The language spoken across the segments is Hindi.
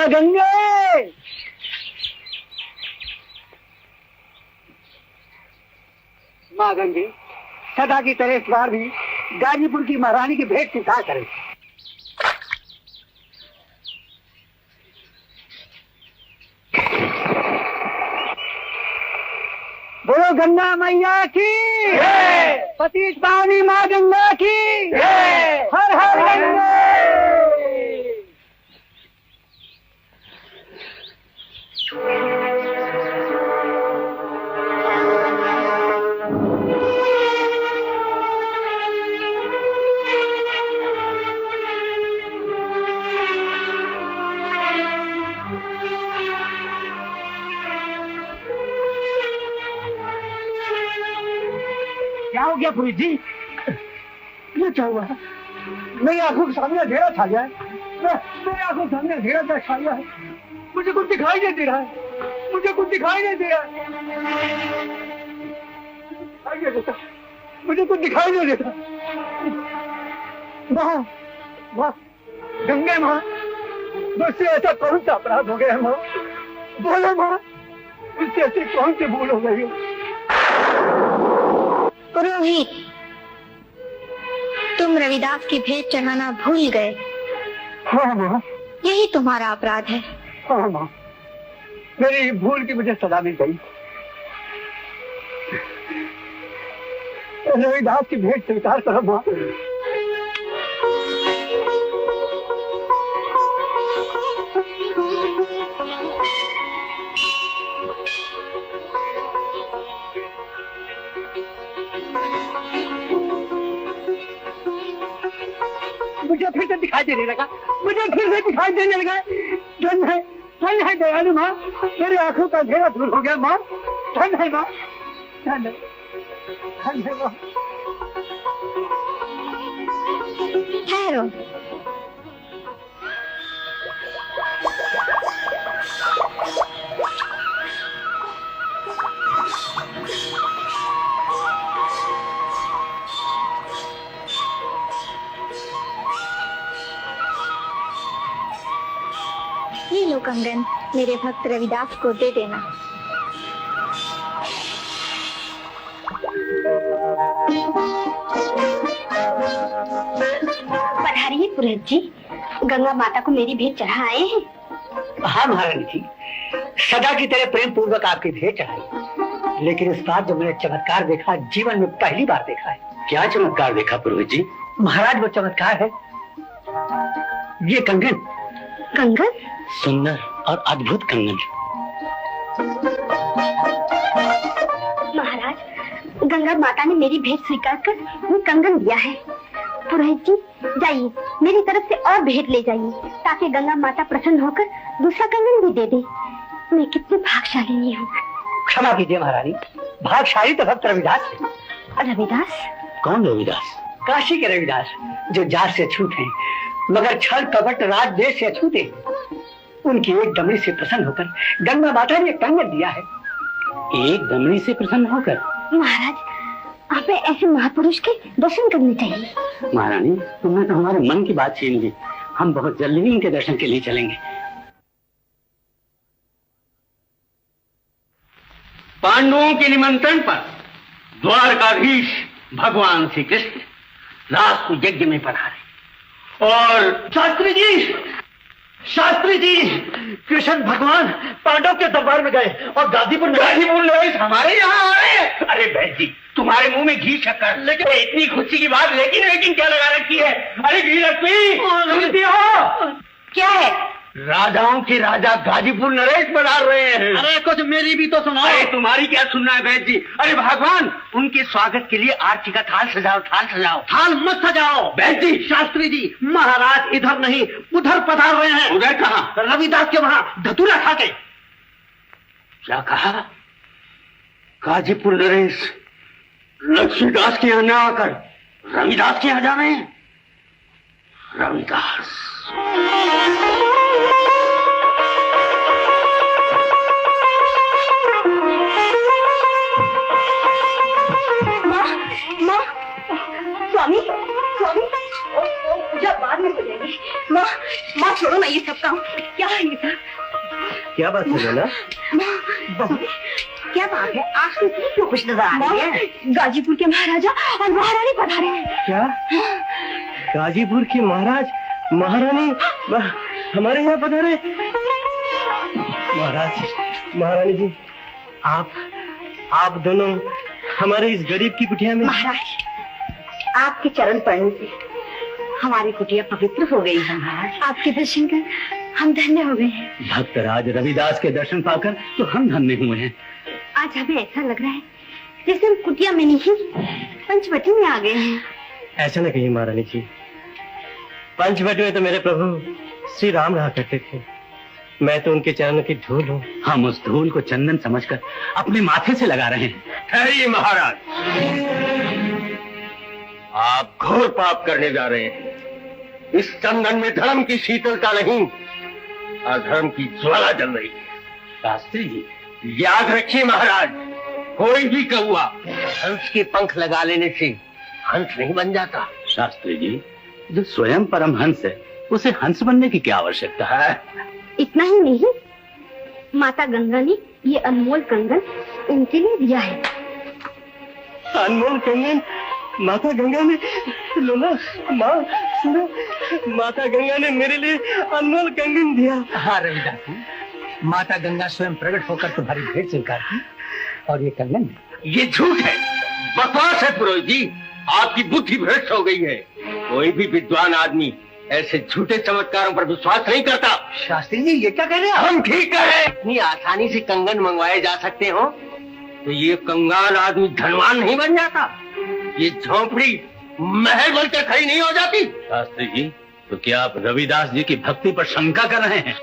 माँ गंगे। माँ गंगे, सदा की तरह इस बार भी गाजीपुर की महारानी की भेंट स्वीकार करें। बोलो गंगा मैया की, पतित पावनी माँ गंगा की, हर हर गंगे। क्या हो गया पुरी जी? ये क्या हुआ? मेरी आंखों के सामने अंधेरा छा गया है। मेरी आंखों के सामने अंधेरा छा गया है। मुझे कुछ दिखाई नहीं दे रहा है। मुझे कुछ दिखाई नहीं दे रहा है। मुझे कुछ दिखाई नहीं देता। माँ, माँ, गंगे माँ, मुझसे ऐसा कौन सा अपराध हो गया माँ? बोलो माँ, मुझसे ऐसी कौन सी भूल हो गई? पुरोहित, तुम रविदास की भेंट चढ़ाना भूल गए। हाँ माँ, यही तुम्हारा अपराध है। हाँ माँ, मेरी भूल की मुझे सजा मिल गई। रविदास की भेंट स्वीकार करो माँ। मुझे फिर से दिखाई देने लगा। मुझे फिर से दिखाई देने लगा। धन है दयालु माँ, मेरी आंखों का अंधेरा दूर हो गया माँ। धन है माँ, धन है माँ। ठहरो। ये लो कंगन, मेरे भक्त रविदास को दे देना। पधारिए पुरोहित जी, गंगा माता को मेरी भेंट चढ़ा आए हैं। हाँ महारानी जी, सदा की तरह प्रेम पूर्वक आपकी भेंट चढ़ाई। लेकिन इस बार जो मैंने चमत्कार देखा, जीवन में पहली बार देखा है। क्या चमत्कार देखा पुरोहित जी? महाराज, वो चमत्कार है ये कंगन। कंगन? सुंदर और अद्भुत कंगन। महाराज, गंगा माता ने मेरी भेंट स्वीकार कर वो कंगन दिया है। पुरोहित जी, जाइए मेरी तरफ से और भेंट ले जाइए, ताकि गंगा माता प्रसन्न होकर दूसरा कंगन भी दे दे। मैं कितनी भाग्यशाली हूँ। क्षमा कीजिए महारानी, भाग्यशाली तो भक्त रविदास है। रविदास? कौन रविदास? काशी के रविदास, जो जात से अछूत हैं, मगर छल कपट राज देश से अछूत हैं। उनकी एक दमड़ी से प्रसन्न होकर गंगा माता ने कंगन दिया है। एक दमड़ी से प्रसन्न होकर? महाराज, आप ऐसे महापुरुष के दर्शन करने चाहिए। महारानी, तुमने तो हमारे मन की बात छीन ली। हम बहुत जल्दी ही इनके दर्शन के लिए चलेंगे। पांडवों के निमंत्रण पर द्वारकाधीश भगवान श्री कृष्ण रात को यज्ञ में पधारे और शास्त्री जी कृष्ण भगवान पांडव के दरबार में गए और गाजीपुर नरेश हमारे यहाँ आए। अरे बहन जी, तुम्हारे मुंह में घी शक्कर, लेकिन इतनी खुशी की बात लेकिन क्या लगा रखी है? अरे घी लक्ष्मी क्या है? राजाओं के राजा गाजीपुर नरेश पधार रहे हैं। अरे कुछ मेरी भी तो सुनाओ। अरे तुम्हारी क्या सुनना है बहन जी? अरे भगवान, उनके स्वागत के लिए आरती का थाल सजाओ। थाल मत सजाओ बहन जी। शास्त्री जी, महाराज इधर नहीं उधर पधार रहे हैं। उधर कहाँ? रविदास के वहाँ धतूरा खा के। क्या कहा? गाजीपुर नरेश लक्ष्मीदास के यहाँ न आकर रविदास के यहाँ जा रहे हैं? रविदास स्वामी पूजा बाद में हो जाएगी। माँ छोड़ो ना ये सब काम। क्या है ये सब? क्या बात है बोला? क्या बात है, आज तो इतनी क्यों खुश नजर आ रही है? गाजीपुर के महाराजा और महारानी पधारे हैं। क्या? गाजीपुर के महाराज महारानी हमारे यहाँ पधारे? महाराज महारानी जी, आप दोनों हमारे इस गरीब की कुटिया में। महाराज, आपके चरण पड़ने से हमारी कुटिया पवित्र हो गई है। महाराज, आपके दर्शन कर हम धन्य हो गए हैं। भक्तराज रविदास के दर्शन पाकर तो हम धन्य हुए हैं। आज हमें ऐसा लग रहा है जैसे हम कुटिया में नहीं पंचवटी में आ गए हैं। ऐसा न कहिए महारानी जी, पंचवटी में तो मेरे प्रभु श्री राम रहा करते थे। मैं तो उनके चरणों की धूल हूँ। हम उस धूल को चंदन समझकर अपने माथे से लगा रहे हैं। ठहरिए महाराज, आप घोर पाप करने जा रहे हैं। इस चंदन में धर्म की शीतलता नहीं, अधर्म की ज्वाला जल रही है। शास्त्री जी, याद रखिए महाराज, कोई भी कौवा हंस के पंख लगा लेने से हंस नहीं बन जाता। शास्त्री जी, जो स्वयं परमहंस है उसे हंस बनने की क्या आवश्यकता है? इतना ही नहीं, माता गंगा ने ये अनमोल कंगन उनके लिए दिया है। अनमोल कंगन माता गंगा ने? लोला माँ सुनो, माता गंगा ने मेरे लिए अनमोल कंगन दिया। हाँ रविदास जी, माता गंगा स्वयं प्रकट होकर तुम्हारी भेंट स्वीकार की और ये कंगन ये झूठ है, बकवास है पुरोहित जी। आपकी बुद्धि भ्रष्ट हो गई है। कोई भी विद्वान आदमी ऐसे झूठे चमत्कारों पर विश्वास नहीं करता। शास्त्री जी, ये क्या कह रहे हैं? हम ठीक करें। इतनी आसानी से कंगन मंगवाए जा सकते हो तो ये कंगाल आदमी धनवान नहीं बन जाता। ये झोंपड़ी महल बनकर खड़ी नहीं हो जाती। शास्त्री जी, तो क्या आप रविदास जी की भक्ति पर शंका कर रहे हैं?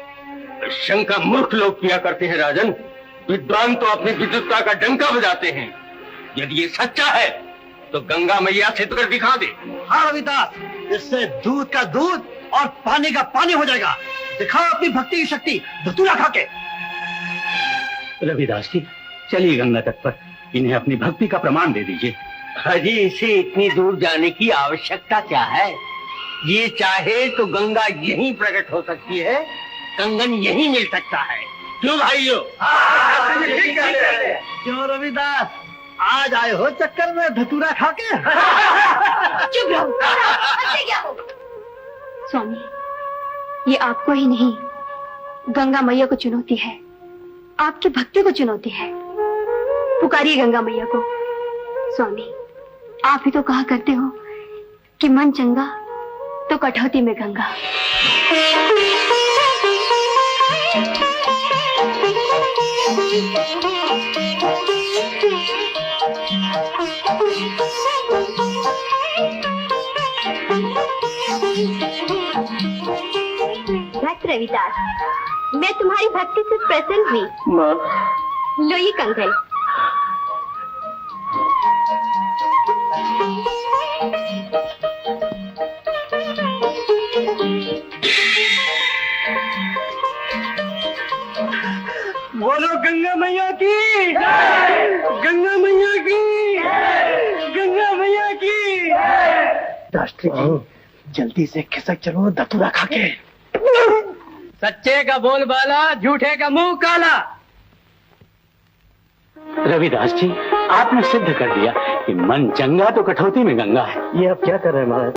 शंका मूर्ख लोग किया करते हैं राजन, विद्वान तो अपनी विद्वत्ता का डंका बजाते हैं। यदि ये सच्चा है तो गंगा मैया से कर दिखा दे। हाँ रविदास, इससे दूध का दूध और पानी का पानी हो जाएगा। दिखाओ अपनी भक्ति की शक्ति धतूरा खा के। रविदास जी, चलिए गंगा तट पर इन्हें अपनी भक्ति का प्रमाण दे दीजिए। हाजी, इसे इतनी दूर जाने की आवश्यकता क्या है? ये चाहे तो गंगा यहीं प्रकट हो सकती है, कंगन यहीं मिल सकता है। क्यों भाइयों? क्यों रविदास, आज आए हो चक्कर में धतूरा खा के? चुप रहो, अच्छे क्या हो? स्वामी, ये आपको ही नहीं गंगा मैया को चुनौती है, आपकी भक्ति को चुनौती है। पुकारिए गंगा मैया को। स्वामी, आप ही तो कहा करते हो कि मन चंगा तो कठौती में गंगा। भक्त रविदास, मैं तुम्हारी भक्ति से प्रसन्न हुई। माँ, लो ये कंगन। बोलो गंगा मैया की, गंगा मैया की, गंगा मैया की। शास्त्री जी, जल्दी से खिसक चलो धतूरा खा के। सच्चे का बोल बाला, झूठे का मुंह काला। रविदास जी, आपने सिद्ध कर दिया कि मन चंगा तो कठौती में गंगा है। ये आप क्या कर रहे हैं महाराज?